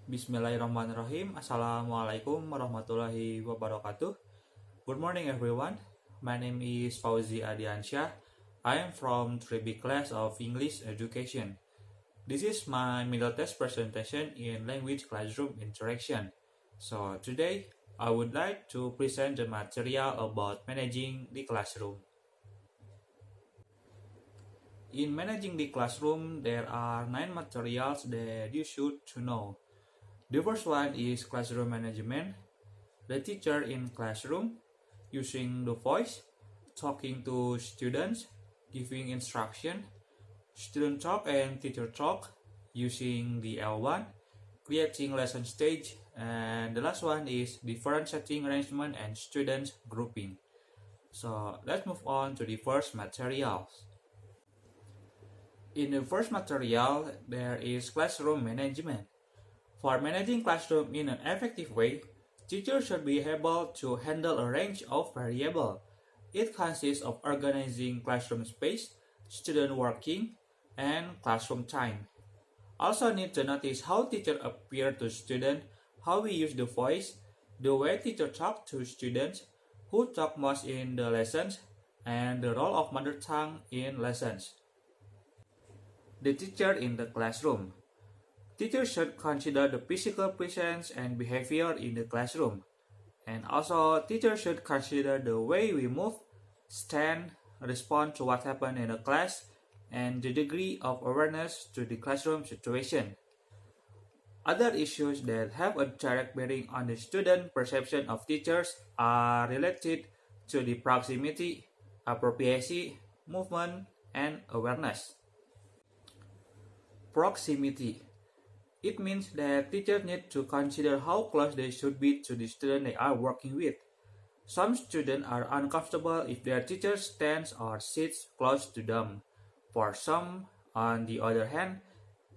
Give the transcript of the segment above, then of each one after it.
Bismillahirrahmanirrahim. Assalamualaikum warahmatullahi wabarakatuh. Good morning everyone. My name is Fauzi Ardiansyah. I am from 3B class of English Education. This is my middle test presentation in language classroom interaction. So today I would like to present the material about managing the classroom. In managing the classroom, there are 9 materials that you should to know. The first one is classroom management, the teacher in classroom, using the voice, talking to students, giving instruction, student talk and teacher talk, using the L1, creating lesson stage, and the last one is different setting arrangement and students grouping. So let's move on to the first materials. In the first material, there is classroom management. For managing classroom in an effective way, teachers should be able to handle a range of variables. It consists of organizing classroom space, student working, and classroom time. Also need to notice how teacher appear to students, how we use the voice, the way teacher talk to students, who talk most in the lessons, and the role of mother tongue in lessons. The teacher in the classroom. Teachers should consider the physical presence and behavior in the classroom. And also, teachers should consider the way we move, stand, respond to what happened in the class, and the degree of awareness to the classroom situation. Other issues that have a direct bearing on the student perception of teachers are related to the proximity, appropriacy, movement, and awareness. Proximity. It means that teachers need to consider how close they should be to the student they are working with. Some students are uncomfortable if their teacher stands or sits close to them. For some, on the other hand,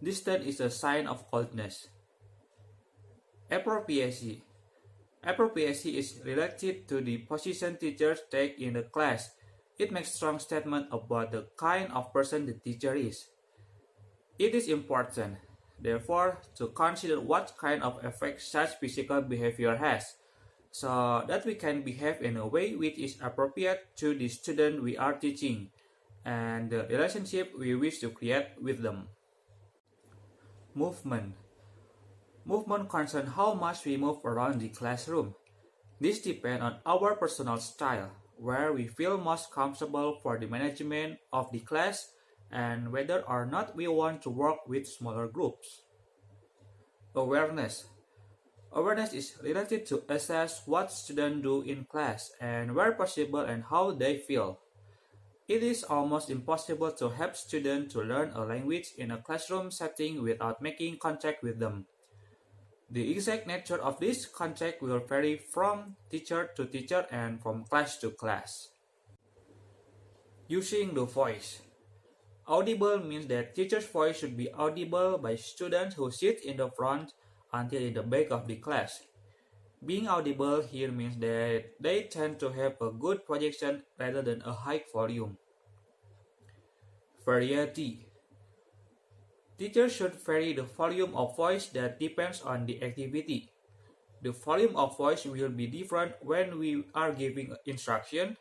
distance is a sign of coldness. Appropriacy. Appropriacy is related to the position teachers take in the class. It makes strong statement about the kind of person the teacher is. It is important, therefore, to consider what kind of effect such physical behavior has, so that we can behave in a way which is appropriate to the student we are teaching, and the relationship we wish to create with them. Movement. Movement concerns how much we move around the classroom. This depends on our personal style, where we feel most comfortable for the management of the class, and whether or not we want to work with smaller groups. Awareness. Awareness is related to assess what students do in class and where possible and how they feel. It is almost impossible to help students to learn a language in a classroom setting without making contact with them. The exact nature of this contact will vary from teacher to teacher and from class to class. Using the voice. Audible means that teacher's voice should be audible by students who sit in the front until in the back of the class. Being audible here means that they tend to have a good projection rather than a high volume. Variety. Teachers should vary the volume of voice that depends on the activity. The volume of voice will be different when we are giving instruction,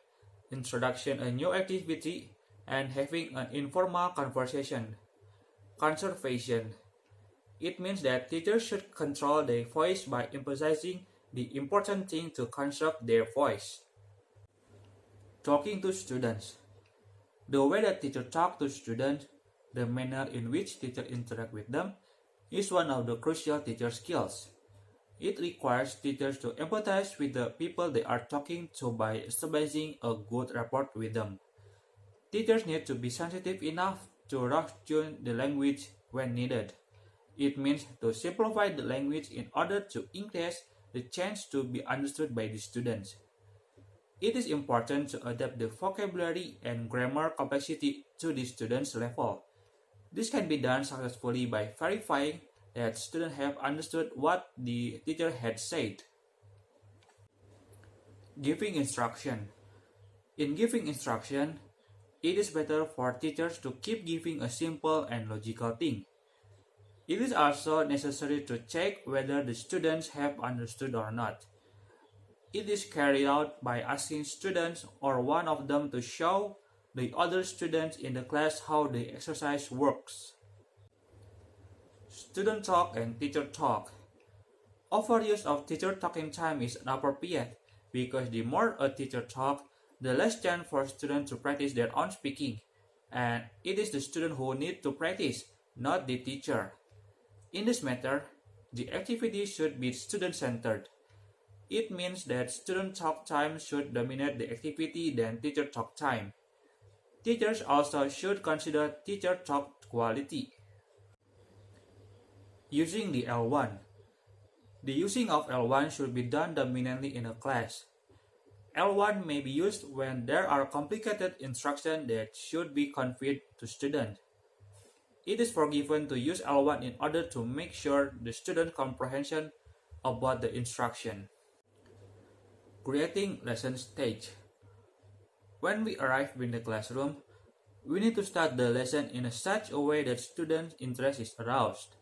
introduction a new activity, and having an informal conversation. Conservation. It means that teachers should control their voice by emphasizing the important thing to conserve their voice. Talking to students. The way that teachers talk to students, the manner in which teachers interact with them, is one of the crucial teacher skills. It requires teachers to empathize with the people they are talking to by establishing a good rapport with them. Teachers need to be sensitive enough to rough-tune the language when needed. It means to simplify the language in order to increase the chance to be understood by the students. It is important to adapt the vocabulary and grammar complexity to the student's level. This can be done successfully by verifying that students have understood what the teacher had said. Giving instruction. In giving instruction, it is better for teachers to keep giving a simple and logical thing. It is also necessary to check whether the students have understood or not. It is carried out by asking students or one of them to show the other students in the class how the exercise works. Student talk and teacher talk. Overuse of teacher talking time is inappropriate because the more a teacher talks, the less chance for students to practice their own speaking, and it is the student who need to practice, not the teacher. In this matter, the activity should be student-centered. It means that student talk time should dominate the activity than teacher talk time. Teachers also should consider teacher talk quality. Using the L1. The using of L1 should be done dominantly in a class. L1 may be used when there are complicated instructions that should be conveyed to students. It is forgiven to use L1 in order to make sure the student comprehension about the instruction. Creating lesson stage. When we arrive in the classroom, we need to start the lesson in such a way that students' interest is aroused,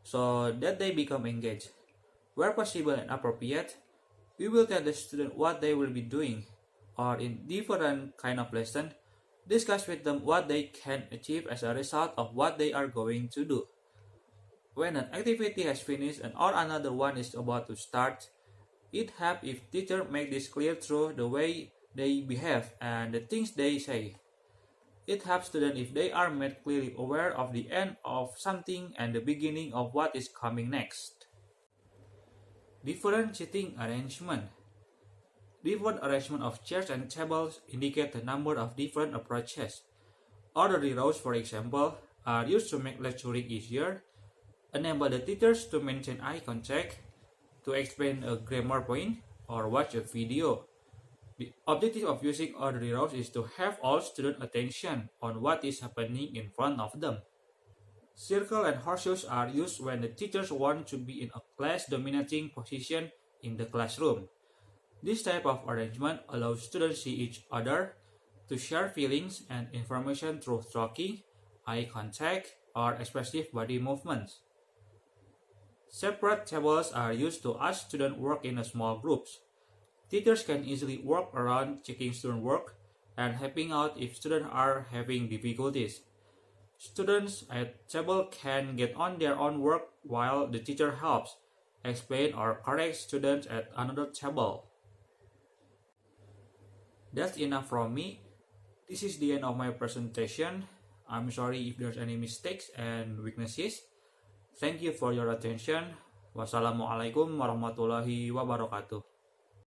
so that they become engaged. Where possible and appropriate, we will tell the student what they will be doing, or in different kind of lesson, discuss with them what they can achieve as a result of what they are going to do. When an activity has finished and or another one is about to start, it helps if teacher make this clear through the way they behave and the things they say. It helps students if they are made clearly aware of the end of something and the beginning of what is coming next. Different seating arrangement. Different arrangement of chairs and tables indicate the number of different approaches. Orderly rows, for example, are used to make lecturing easier, enable the teachers to maintain eye contact, to explain a grammar point, or watch a video. The objective of using orderly rows is to have all student attention on what is happening in front of them. Circle and horseshoes are used when the teachers want to be in a class-dominating position in the classroom. This type of arrangement allows students to see each other, to share feelings and information through talking, eye contact, or expressive body movements. Separate tables are used to ask students work in small groups. Teachers can easily work around checking student work and helping out if students are having difficulties. Students at table can get on their own work while the teacher helps, explain or correct students at another table. That's enough from me. This is the end of my presentation. I'm sorry if there's any mistakes and weaknesses. Thank you for your attention. Wassalamualaikum warahmatullahi wabarakatuh.